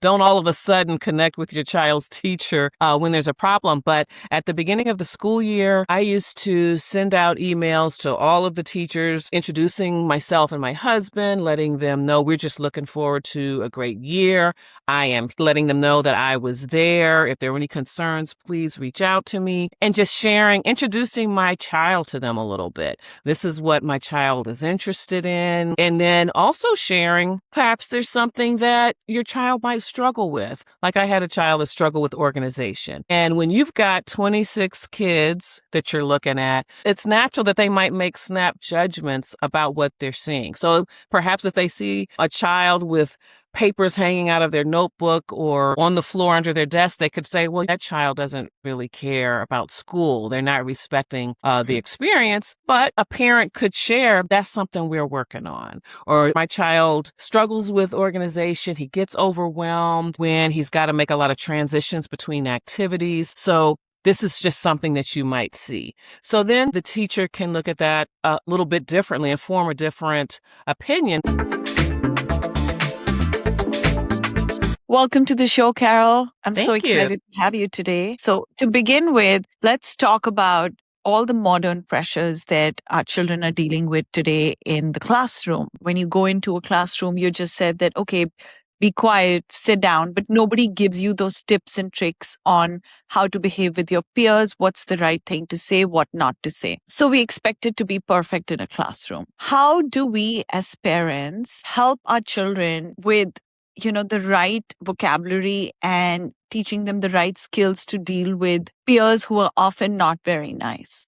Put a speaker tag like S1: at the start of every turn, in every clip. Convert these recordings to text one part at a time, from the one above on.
S1: don't all of a sudden connect with your child's teacher when there's a problem. But at the beginning of the school year, I used to send out emails to all of the teachers, introducing myself and my husband, letting them know we're just looking forward to a great year. I am letting them know that I was there. If there were any concerns, please reach out to me. And just introducing my child to them a little bit. This is what my child is interested in. And then also sharing, perhaps there's something that your child might struggle with. Like I had a child that struggled with organization. And when you've got 26 kids that you're looking at, it's natural that they might make snap judgments about what they're seeing. So perhaps if they see a child with papers hanging out of their notebook or on the floor under their desk, they could say, well, that child doesn't really care about school. They're not respecting the experience. But a parent could share, that's something we're working on. Or my child struggles with organization. He gets overwhelmed when he's got to make a lot of transitions between activities. So this is just something that you might see. So then the teacher can look at that a little bit differently and form a different opinion.
S2: Welcome to the show, Carol. I'm
S1: Thank
S2: so
S1: you.
S2: excited to have you today. So to begin with, let's talk about all the modern pressures that our children are dealing with today in the classroom. When you go into a classroom, you just said that, okay, be quiet, sit down, but nobody gives you those tips and tricks on how to behave with your peers, what's the right thing to say, what not to say. So we expect it to be perfect in a classroom. How do we as parents help our children with the right vocabulary and teaching them the right skills to deal with peers who are often not very nice?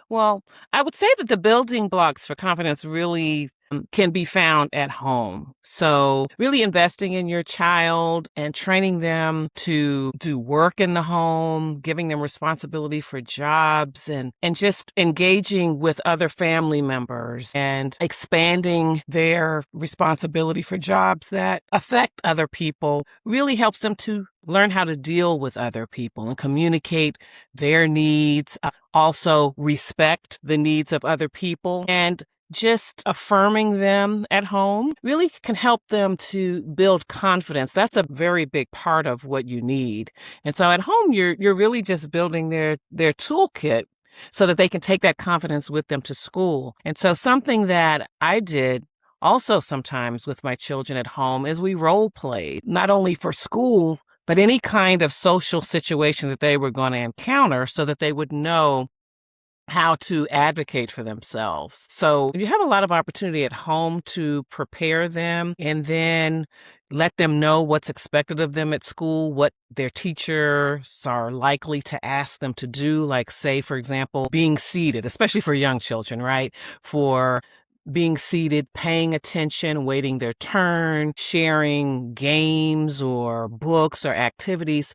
S1: Well, I would say that the building blocks for confidence really can be found at home. So really investing in your child and training them to do work in the home, giving them responsibility for jobs and just engaging with other family members and expanding their responsibility for jobs that affect other people really helps them to learn how to deal with other people and communicate their needs, also respect the needs of other people, and just affirming them at home really can help them to build confidence. That's a very big part of what you need. And so at home, you're really just building their toolkit so that they can take that confidence with them to school. And so something that I did also sometimes with my children at home is we role played, not only for school, but any kind of social situation that they were going to encounter so that they would know how to advocate for themselves. So you have a lot of opportunity at home to prepare them and then let them know what's expected of them at school, what their teachers are likely to ask them to do. Like, say, for example, being seated, especially for young children, right? For being seated, paying attention, waiting their turn, sharing games or books or activities.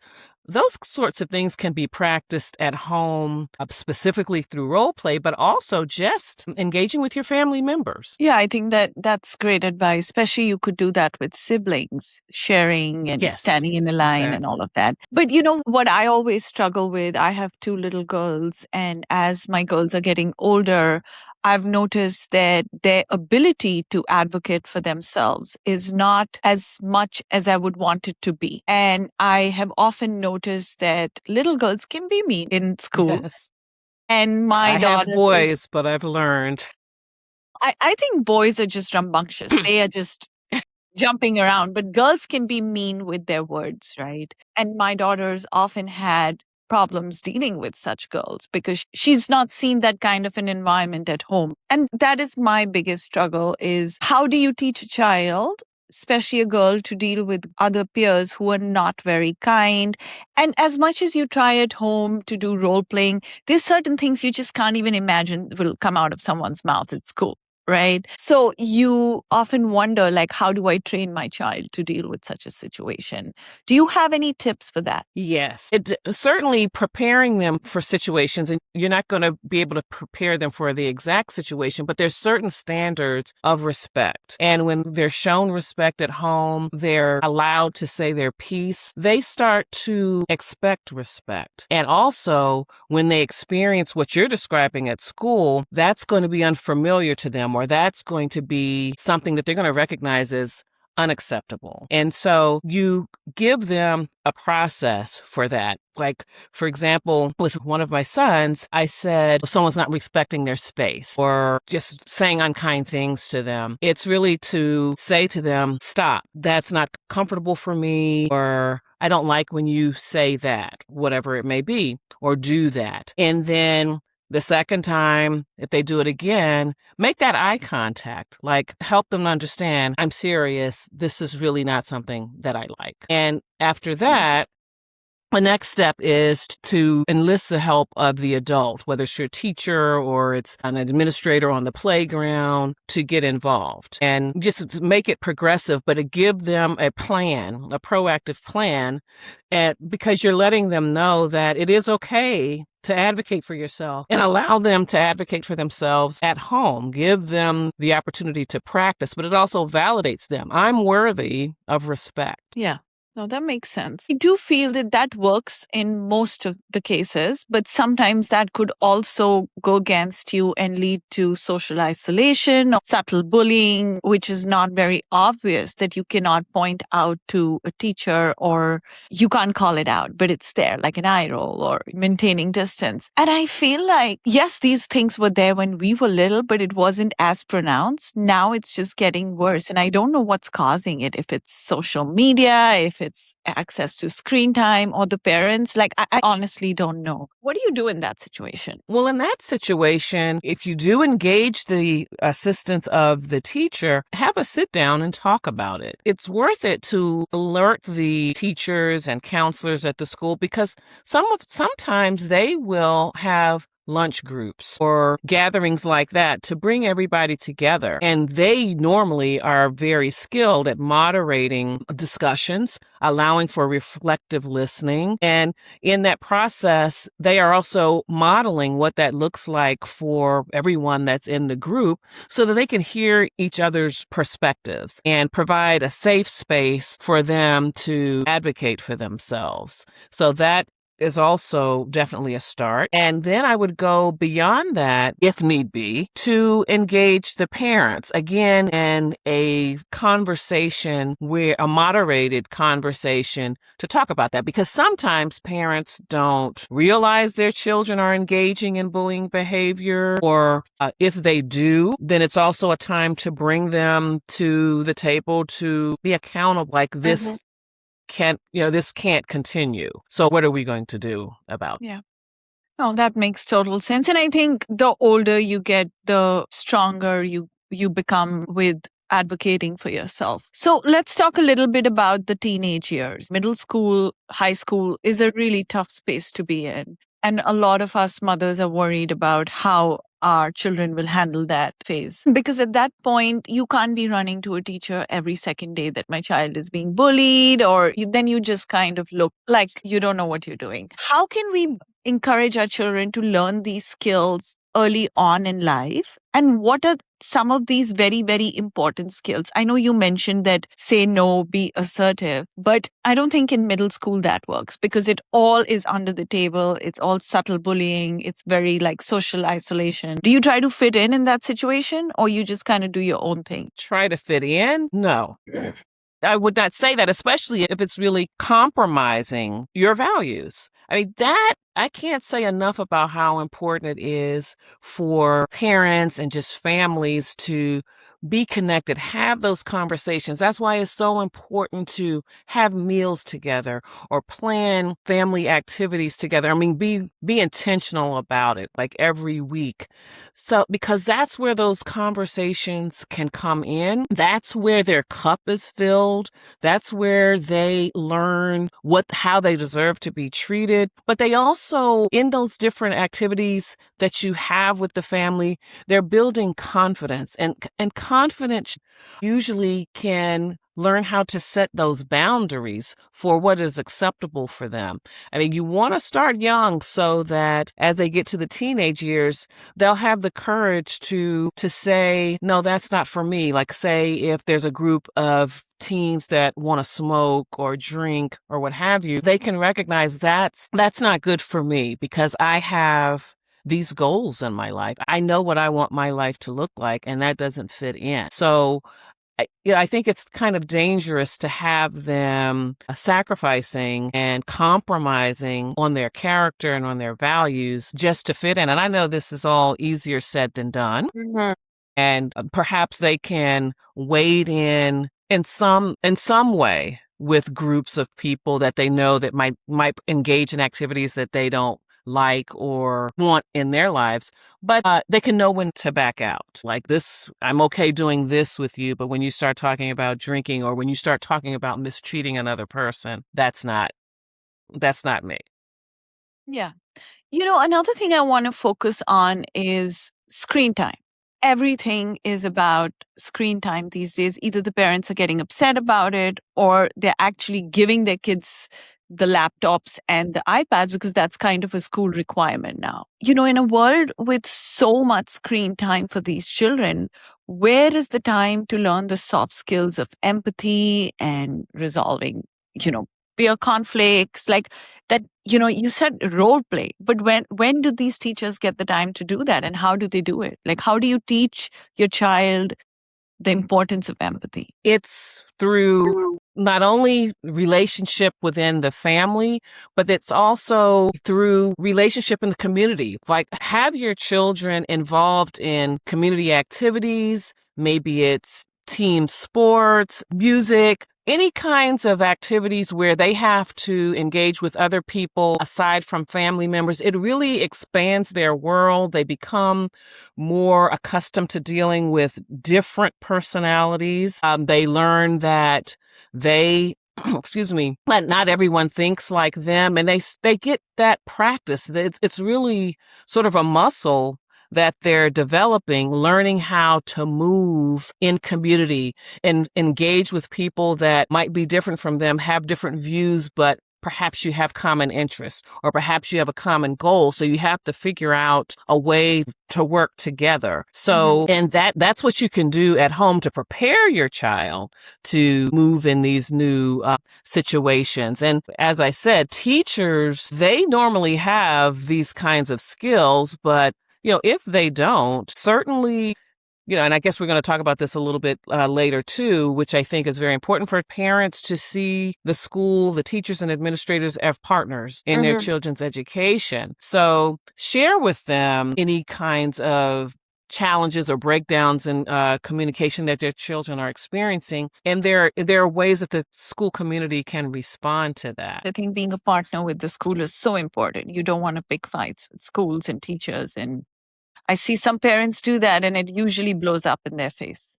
S1: Those sorts of things can be practiced at home, specifically through role play, but also just engaging with your family members.
S2: Yeah, I think that's great advice. Especially you could do that with siblings, sharing and
S1: Yes,
S2: standing in a line
S1: exactly.
S2: and all of that. But what I always struggle with, I have 2 little girls, and as my girls are getting older, I've noticed that their ability to advocate for themselves is not as much as I would want it to be. And I have often noticed that little girls can be mean in school.
S1: Yes.
S2: And my
S1: I
S2: daughter
S1: have boys, but I've learned.
S2: I think boys are just rambunctious. They are just jumping around, but girls can be mean with their words, right? And my daughter's often had problems dealing with such girls because she's not seen that kind of an environment at home. And that is my biggest struggle is how do you teach a child, especially a girl, to deal with other peers who are not very kind? And as much as you try at home to do role playing, there's certain things you just can't even imagine will come out of someone's mouth at school. Right. So you often wonder, like, how do I train my child to deal with such a situation? Do you have any tips for that?
S1: Yes, certainly preparing them for situations, and you're not going to be able to prepare them for the exact situation, but there's certain standards of respect. And when they're shown respect at home, they're allowed to say their piece, they start to expect respect. And also, when they experience what you're describing at school, that's going to be unfamiliar to them, or that's going to be something that they're going to recognize as unacceptable. And so you give them a process for that. Like, for example, with one of my sons, I said, if someone's not respecting their space or just saying unkind things to them, it's really to say to them, stop, that's not comfortable for me, or I don't like when you say that, whatever it may be, or do that. And then the second time, if they do it again, make that eye contact, like help them understand, I'm serious. This is really not something that I like. And after that, the next step is to enlist the help of the adult, whether it's your teacher or it's an administrator on the playground, to get involved and just make it progressive, but to give them a plan, a proactive plan, and because you're letting them know that it is okay to advocate for yourself and allow them to advocate for themselves at home. Give them the opportunity to practice, but it also validates them. I'm worthy of respect.
S2: Yeah. No, that makes sense. I do feel that that works in most of the cases, but sometimes that could also go against you and lead to social isolation or subtle bullying, which is not very obvious, that you cannot point out to a teacher or you can't call it out, but it's there, like an eye roll or maintaining distance. And I feel like, yes, these things were there when we were little, but it wasn't as pronounced. Now it's just getting worse. And I don't know what's causing it, if it's social media, if it's access to screen time or the parents. Like, I honestly don't know. What do you do in that situation?
S1: Well, in that situation, if you do engage the assistance of the teacher, have a sit down and talk about it. It's worth it to alert the teachers and counselors at the school because sometimes they will have lunch groups or gatherings like that to bring everybody together. And they normally are very skilled at moderating discussions, allowing for reflective listening. And in that process, they are also modeling what that looks like for everyone that's in the group so that they can hear each other's perspectives and provide a safe space for them to advocate for themselves. So that is also definitely a start. And then I would go beyond that, if need be, to engage the parents, again, in a conversation a moderated conversation to talk about that. Because sometimes parents don't realize their children are engaging in bullying behavior, or if they do, then it's also a time to bring them to the table to be accountable, like this. This can't continue. So what are we going to do about it?
S2: Yeah. No, that makes total sense. And I think the older you get, the stronger you become with advocating for yourself. So let's talk a little bit about the teenage years. Middle school, high school is a really tough space to be in. And a lot of us mothers are worried about how our children will handle that phase. Because at that point, you can't be running to a teacher every second day that my child is being bullied, or then you just kind of look like you don't know what you're doing. How can we encourage our children to learn these skills early on in life? And what are some of these very, very important skills? I know you mentioned that say no, be assertive, but I don't think in middle school that works because it all is under the table. It's all subtle bullying. It's very like social isolation. Do you try to fit in that situation, or you just kind of do your own thing?
S1: Try to fit in? No. I would not say that, especially if it's really compromising your values. I mean, I can't say enough about how important it is for parents and just families to be connected, have those conversations. That's why it's so important to have meals together or plan family activities together. I mean, be intentional about it, like every week. So, because that's where those conversations can come in. That's where their cup is filled. That's where they learn how they deserve to be treated. But they also, in those different activities that you have with the family, they're building confidence, and confidence usually can learn how to set those boundaries for what is acceptable for them. I mean, you want to start young so that as they get to the teenage years, they'll have the courage to say, no, that's not for me. Like, say, if there's a group of teens that want to smoke or drink or what have you, they can recognize that's not good for me because I have these goals in my life. I know what I want my life to look like, and that doesn't fit in. So I think it's kind of dangerous to have them sacrificing and compromising on their character and on their values just to fit in. And I know this is all easier said than done.
S2: Mhm.
S1: And perhaps they can wade in some way with groups of people that they know that might engage in activities that they don't like or want in their lives, but they can know when to back out. Like this, I'm okay doing this with you, but when you start talking about drinking or when you start talking about mistreating another person, that's not me.
S2: Yeah. Another thing I want to focus on is screen time. Everything is about screen time these days. Either the parents are getting upset about it or they're actually giving their kids the laptops and the iPads because that's kind of a school requirement now. In a world with so much screen time for these children, where is the time to learn the soft skills of empathy and resolving, you know, peer conflicts? Like, that you said role play, but when do these teachers get the time to do that, and how do they do it? Like, how do you teach your child the importance of empathy?
S1: It's through not only relationship within the family, but it's also through relationship in the community. Like, have your children involved in community activities. Maybe it's team sports, music, any kinds of activities where they have to engage with other people aside from family members. It really expands their world. They become more accustomed to dealing with different personalities. They learn that they excuse me, but not everyone thinks like them, and they get that practice. It's really sort of a muscle that they're developing, learning how to move in community and engage with people that might be different from them, have different views, but perhaps you have common interests or perhaps you have a common goal. So you have to figure out a way to work together. So, and that's what you can do at home to prepare your child to move in these new situations. And as I said, teachers, they normally have these kinds of skills, but if they don't, certainly, and I guess we're going to talk about this a little bit later too, which I think is very important for parents to see the school, the teachers and administrators as partners in their children's education. So share with them any kinds of challenges or breakdowns in communication that their children are experiencing. And there are ways that the school community can respond to that.
S2: I think being a partner with the school is so important. You don't want to pick fights with schools and teachers. And I see some parents do that, and it usually blows up in their face.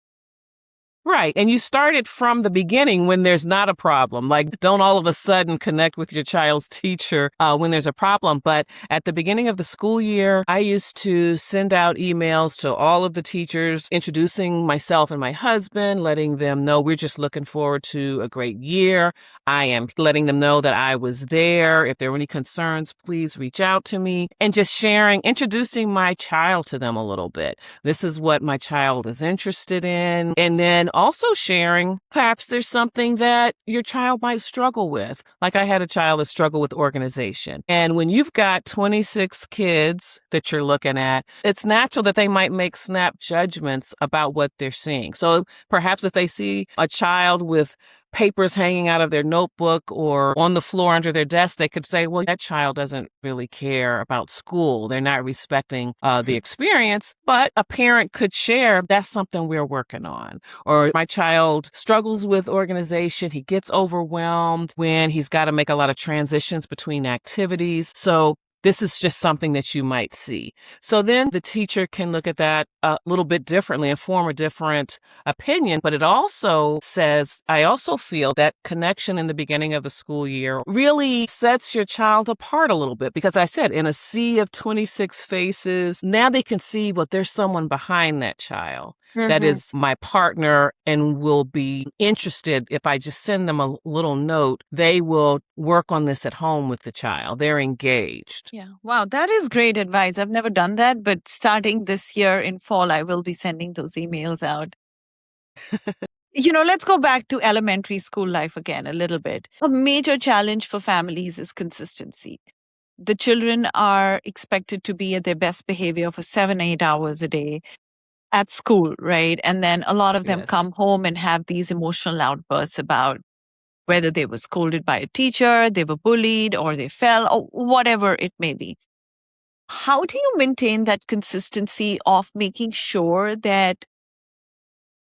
S1: Right. And you started from the beginning when there's not a problem. Like, don't all of a sudden connect with your child's teacher when there's a problem. But at the beginning of the school year, I used to send out emails to all of the teachers, introducing myself and my husband, letting them know we're just looking forward to a great year. I am letting them know that I was there. If there were any concerns, please reach out to me. And just introducing my child to them a little bit. This is what my child is interested in. And then also sharing, perhaps there's something that your child might struggle with. Like, I had a child that struggled with organization. And when you've got 26 kids that you're looking at, it's natural that they might make snap judgments about what they're seeing. So perhaps if they see a child with papers hanging out of their notebook or on the floor under their desk, they could say, well, that child doesn't really care about school. They're not respecting the experience. But a parent could share, that's something we're working on. Or my child struggles with organization. He gets overwhelmed when he's got to make a lot of transitions between activities. So this is just something that you might see. So then the teacher can look at that a little bit differently and form a different opinion. But it also says, I also feel that connection in the beginning of the school year really sets your child apart a little bit. Because I said, in a sea of 26 faces, now they can see, well, there's someone behind that child that is my partner and will be interested. If I just send them a little note, they will work on this at home with the child. They're engaged.
S2: Yeah. Wow. That is great advice. I've never done that, but starting this year in fall, I will be sending those emails out. Let's go back to elementary school life again a little bit. A major challenge for families is consistency. The children are expected to be at their best behavior for 7-8 hours a day. at school, right? And then a lot of them
S1: Yes.
S2: come home and have these emotional outbursts about whether they were scolded by a teacher, they were bullied, or they fell, or whatever it may be. How do you maintain that consistency of making sure that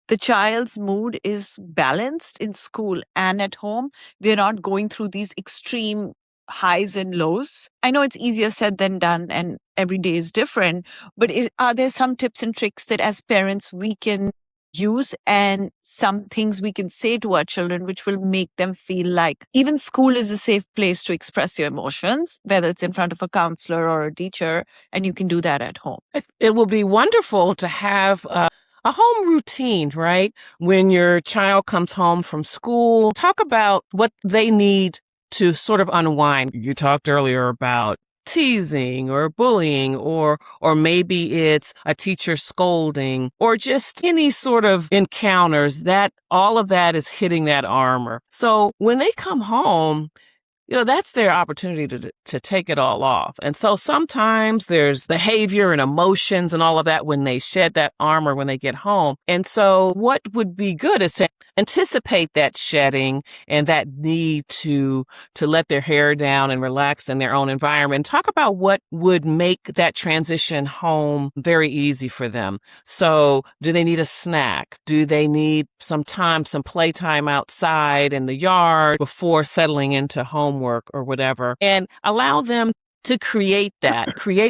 S2: the child's mood is balanced in school and at home? They're not going through these extreme highs and lows. I know it's easier said than done, and every day is different, but are there some tips and tricks that as parents we can use, and some things we can say to our children which will make them feel like even school is a safe place to express your emotions, whether it's in front of a counselor or a teacher, and you can do that at home?
S1: It will be wonderful to have a home routine, right? When your child comes home from school, talk about what they need to sort of unwind. You talked earlier about teasing or bullying, or maybe it's a teacher scolding, or just any sort of encounters. That all of that is hitting that armor. So when they come home, that's their opportunity to take it all off. And so sometimes there's behavior and emotions and all of that when they shed that armor when they get home. And so what would be good is to anticipate that shedding and that need to let their hair down and relax in their own environment. Talk about what would make that transition home very easy for them. So do they need a snack? Do they need some time, some playtime outside in the yard before settling into homework or whatever? And allow them to create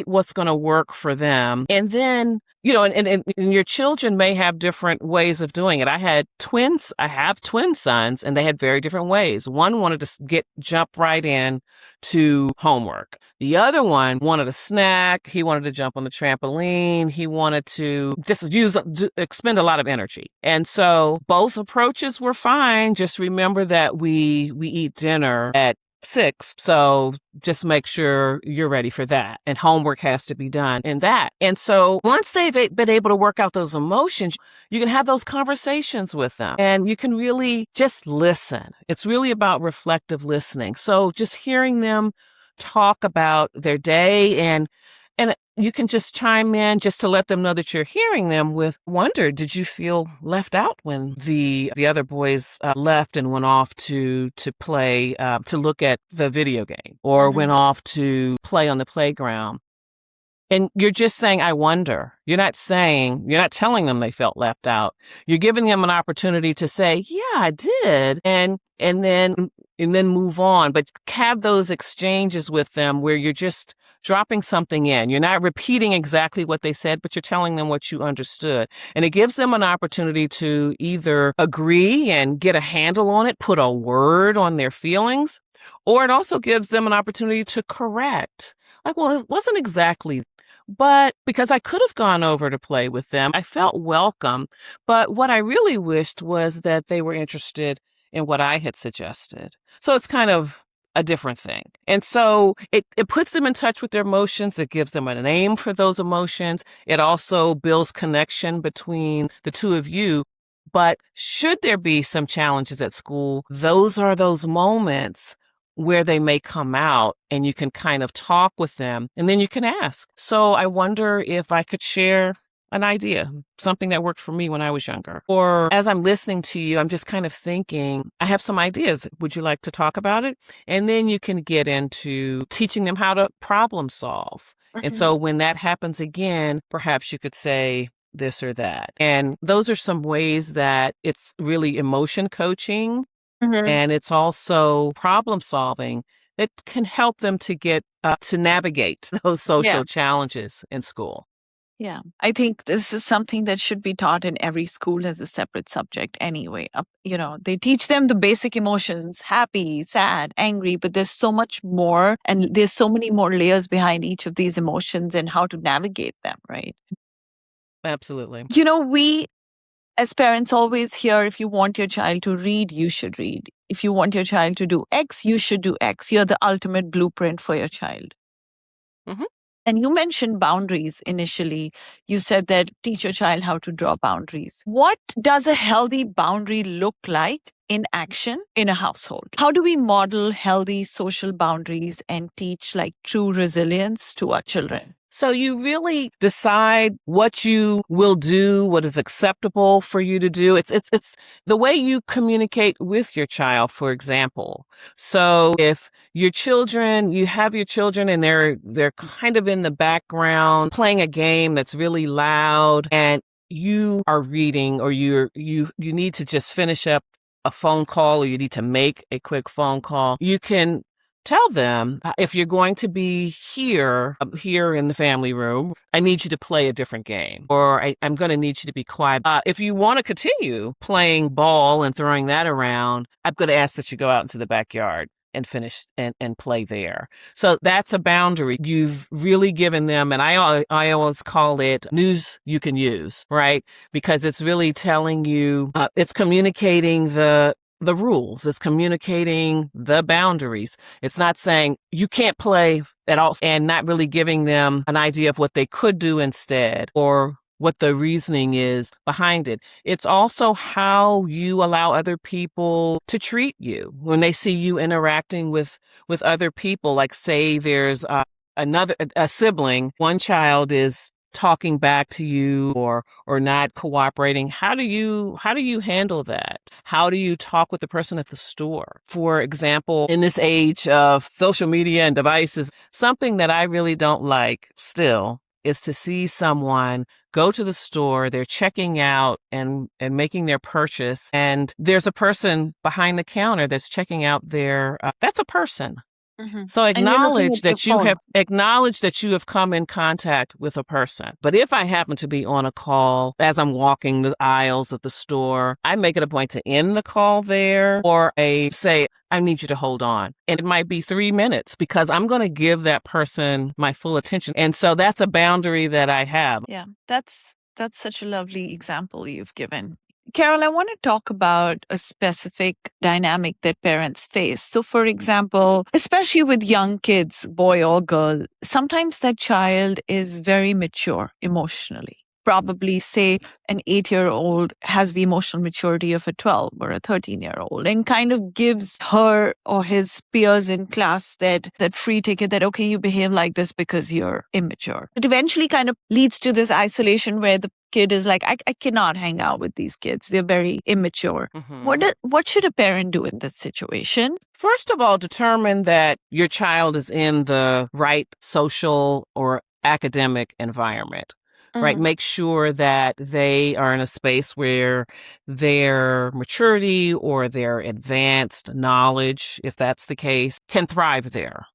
S1: what's going to work for them. And then, and your children may have different ways of doing it. I have twin sons, and they had very different ways. One wanted to jump right in to homework. The other one wanted a snack. He wanted to jump on the trampoline. He wanted to just expend a lot of energy. And so both approaches were fine. Just remember that we eat dinner at 6. So just make sure you're ready for that. And homework has to be done in that. And so once they've been able to work out those emotions, you can have those conversations with them, and you can really just listen. It's really about reflective listening. So just hearing them talk about their day, and you can just chime in just to let them know that you're hearing them with wonder. Did you feel left out when the other boys left and went off to play, to look at the video game, or went off to play on the playground? And you're just saying, I wonder. You're not telling them they felt left out. You're giving them an opportunity to say, yeah, I did. And then move on. But have those exchanges with them where you're just dropping something in. You're not repeating exactly what they said, but you're telling them what you understood. And it gives them an opportunity to either agree and get a handle on it, put a word on their feelings, or it also gives them an opportunity to correct. Like, well, it wasn't exactly, but because I could have gone over to play with them, I felt welcome. But what I really wished was that they were interested in what I had suggested. So it's kind of a different thing. And so it puts them in touch with their emotions. It gives them a name for those emotions. It also builds connection between the two of you. But should there be some challenges at school, those are those moments where they may come out, and you can kind of talk with them, and then you can ask. So I wonder if I could share an idea, something that worked for me when I was younger. Or as I'm listening to you, I'm just kind of thinking, I have some ideas. Would you like to talk about it? And then you can get into teaching them how to problem solve. And so when that happens again, perhaps you could say this or that. And those are some ways that it's really emotion coaching, and it's also problem solving that can help them to get to navigate those social challenges in school.
S2: Yeah, I think this is something that should be taught in every school as a separate subject anyway. They teach them the basic emotions, happy, sad, angry, but there's so much more, and there's so many more layers behind each of these emotions and how to navigate them, right?
S1: Absolutely.
S2: We as parents always hear, if you want your child to read, you should read. If you want your child to do X, you should do X. You're the ultimate blueprint for your child. And you mentioned boundaries initially. You said that teach your child how to draw boundaries. What does a healthy boundary look like in action in a household? How do we model healthy social boundaries and teach true resilience to our children?
S1: So you really decide what you will do, what is acceptable for you to do. It's the way you communicate with your child, for example. So if you have your children and they're kind of in the background playing a game that's really loud and you are reading or you need to just finish up a phone call or you need to make a quick phone call, you can tell them if you're going to be here in the family room, I need you to play a different game, or I'm going to need you to be quiet. If you want to continue playing ball and throwing that around, I'm going to ask that you go out into the backyard and finish and play there. So that's a boundary. You've really given them, and I always call it news you can use, right? Because it's really telling you, it's communicating the rules. It's communicating the boundaries. It's not saying you can't play at all and not really giving them an idea of what they could do instead or what the reasoning is behind it. It's also how you allow other people to treat you when they see you interacting with other people. Like say there's a sibling, one child is talking back to you or not cooperating. How do you handle that? How do you talk with the person at the store? For example, in this age of social media and devices, something that I really don't like still is to see someone go to the store, they're checking out and making their purchase, and there's a person behind the counter that's checking out that's a person. So
S2: And you're looking
S1: acknowledge
S2: at your
S1: that
S2: phone.
S1: you have come in contact with a person. But if I happen to be on a call as I'm walking the aisles of the store, I make it a point to end the call there or say, I need you to hold on. And it might be 3 minutes because I'm going to give that person my full attention. And so that's a boundary that I have.
S2: Yeah, that's such a lovely example you've given. Carol, I want to talk about a specific dynamic that parents face. So, for example, especially with young kids, boy or girl, sometimes that child is very mature emotionally. Probably, say, an 8-year-old has the emotional maturity of a 12 or a 13-year-old and kind of gives her or his peers in class that free ticket that, okay, you behave like this because you're immature. It eventually kind of leads to this isolation where the kid is like, I cannot hang out with these kids. They're very immature. What should a parent do in this situation?
S1: First of all, determine that your child is in the right social or academic environment. Right. Make sure that they are in a space where their maturity or their advanced knowledge, if that's the case, can thrive there.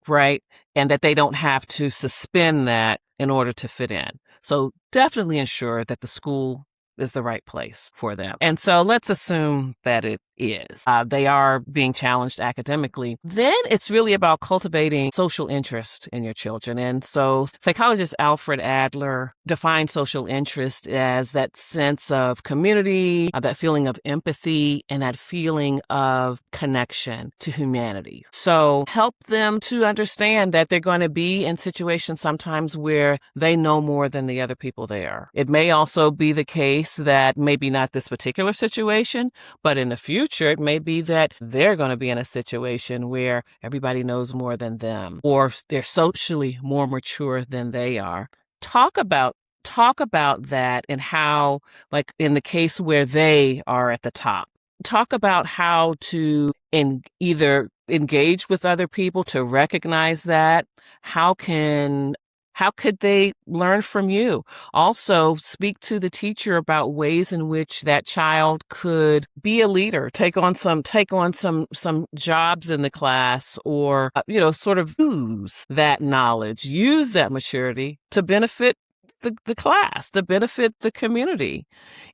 S1: Right. And that they don't have to suspend that in order to fit in. So definitely ensure that the school is the right place for them. And so let's assume that it is. They are being challenged academically. Then it's really about cultivating social interest in your children. And so psychologist Alfred Adler defines social interest as that sense of community, that feeling of empathy, and that feeling of connection to humanity. So help them to understand that they're going to be in situations sometimes where they know more than the other people there. It may also be the case that maybe not this particular situation, but in the future, it may be that they're going to be in a situation where everybody knows more than them, or they're socially more mature than they are. Talk about that and how, like in the case where they are at the top, talk about how to either engage with other people to recognize that. How could they learn from you? Also, speak to the teacher about ways in which that child could be a leader, take on some jobs in the class, or sort of use that knowledge, use that maturity to benefit the class, to benefit the community.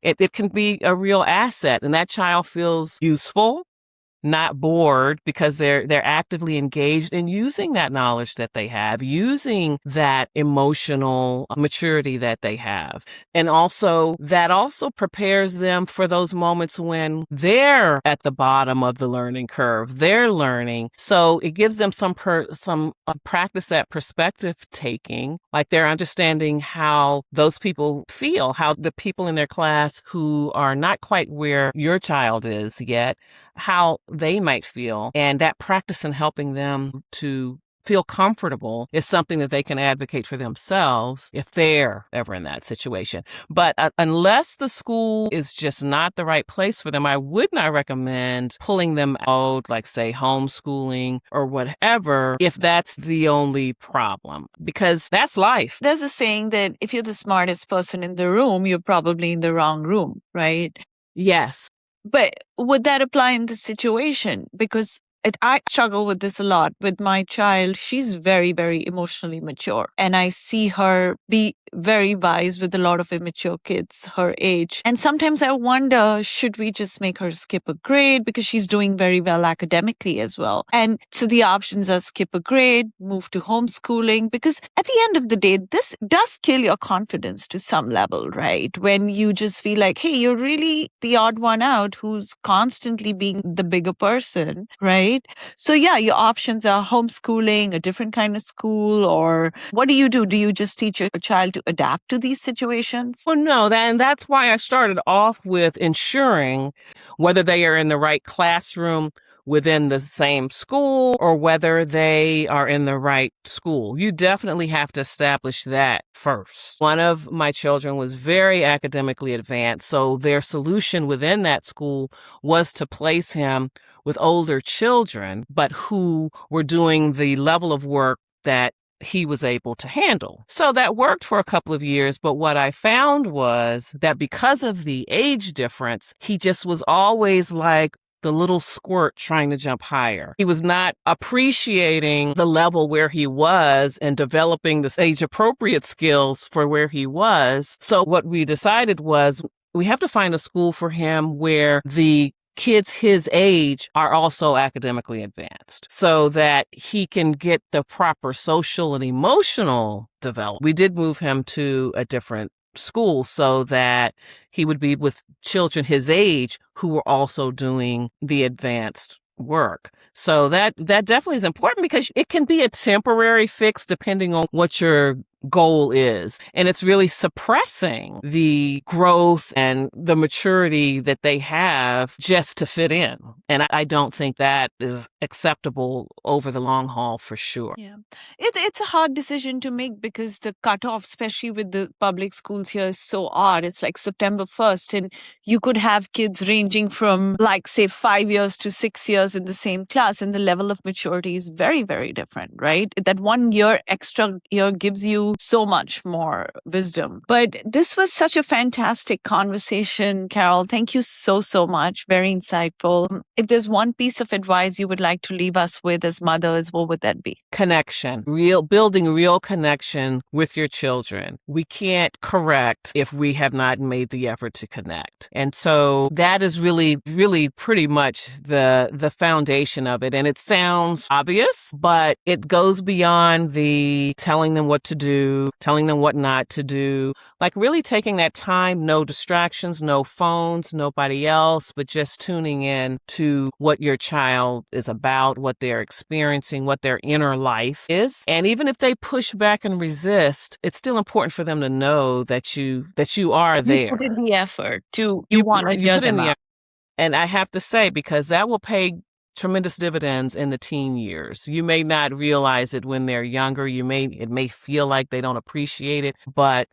S1: It can be a real asset, and that child feels useful, not bored, because they're actively engaged in using that knowledge that they have, using that emotional maturity that they have. And also that also prepares them for those moments when they're at the bottom of the learning curve. They're learning. So it gives them some practice at perspective taking, like they're understanding how those people feel, how the people in their class who are not quite where your child is yet, how they might feel, and that practice in helping them to feel comfortable is something that they can advocate for themselves if they're ever in that situation. But unless the school is just not the right place for them, I would not recommend pulling them out, like say homeschooling or whatever, if that's the only problem, because that's life.
S2: There's a saying that if you're the smartest person in the room, you're probably in the wrong room, right?
S1: Yes.
S2: But would that apply in this situation? Because I struggle with this a lot with my child. She's very, very emotionally mature. And I see her be very wise with a lot of immature kids her age. And sometimes I wonder, should we just make her skip a grade? Because she's doing very well academically as well. And so the options are skip a grade, move to homeschooling. Because at the end of the day, this does kill your confidence to some level, right? When you just feel like, hey, you're really the odd one out who's constantly being the bigger person, right? So yeah, your options are homeschooling, a different kind of school, or what do you do? Do you just teach your child to adapt to these situations?
S1: Well, no, and that's why I started off with ensuring whether they are in the right classroom within the same school or whether they are in the right school. You definitely have to establish that first. One of my children was very academically advanced, so their solution within that school was to place him with older children, but who were doing the level of work that he was able to handle. So that worked for a couple of years, but what I found was that because of the age difference, he just was always like the little squirt trying to jump higher. He was not appreciating the level where he was and developing the age-appropriate skills for where he was. So what we decided was we have to find a school for him where the kids his age are also academically advanced so that he can get the proper social and emotional development. We did move him to a different school so that he would be with children his age who were also doing the advanced work. So that definitely is important because it can be a temporary fix depending on what your goal is. And it's really suppressing the growth and the maturity that they have just to fit in. And I don't think that is acceptable over the long haul for sure.
S2: Yeah. It's a hard decision to make because the cutoff, especially with the public schools here, is so odd. It's like September 1st, and you could have kids ranging from, like, say, 5 years to 6 years in the same class, and the level of maturity is very, very different, right? That 1 year extra year gives you so much more wisdom. But this was such a fantastic conversation, Carol. Thank you so, so much. Very insightful. If there's one piece of advice you would like to leave us with as mothers, what would that be?
S1: Connection, building real connection with your children. We can't correct if we have not made the effort to connect. And so that is really, really pretty much the foundation of it. And it sounds obvious, but it goes beyond the telling them what to do, telling them what not to do, like really taking that time, no distractions, no phones, nobody else, but just tuning in to what your child is about, what they're experiencing, what their inner life is. And even if they push back and resist, it's still important for them to know that you are there.
S2: You put in the effort to, you want to hear them out.
S1: And I have to say, because that will pay tremendous dividends in the teen years. You may not realize it when they're younger. It may feel like they don't appreciate it, but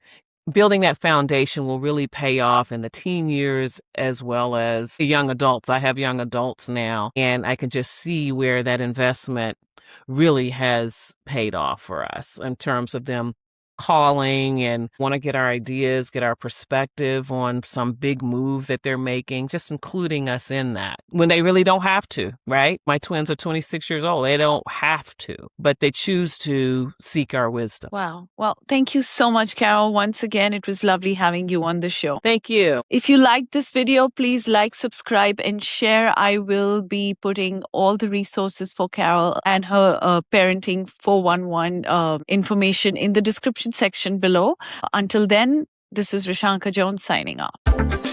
S1: building that foundation will really pay off in the teen years as well as young adults. I have young adults now, and I can just see where that investment really has paid off for us in terms of them calling and want to get our ideas, get our perspective on some big move that they're making, just including us in that when they really don't have to, right? My twins are 26 years old. They don't have to, but they choose to seek our wisdom.
S2: Wow. Well, thank you so much, Carol. Once again, it was lovely having you on the show.
S1: Thank you.
S2: If you liked this video, please like, subscribe, and share. I will be putting all the resources for Carol and her parenting 411 information in the description section below. Until then, this is Rishanka Jones signing off.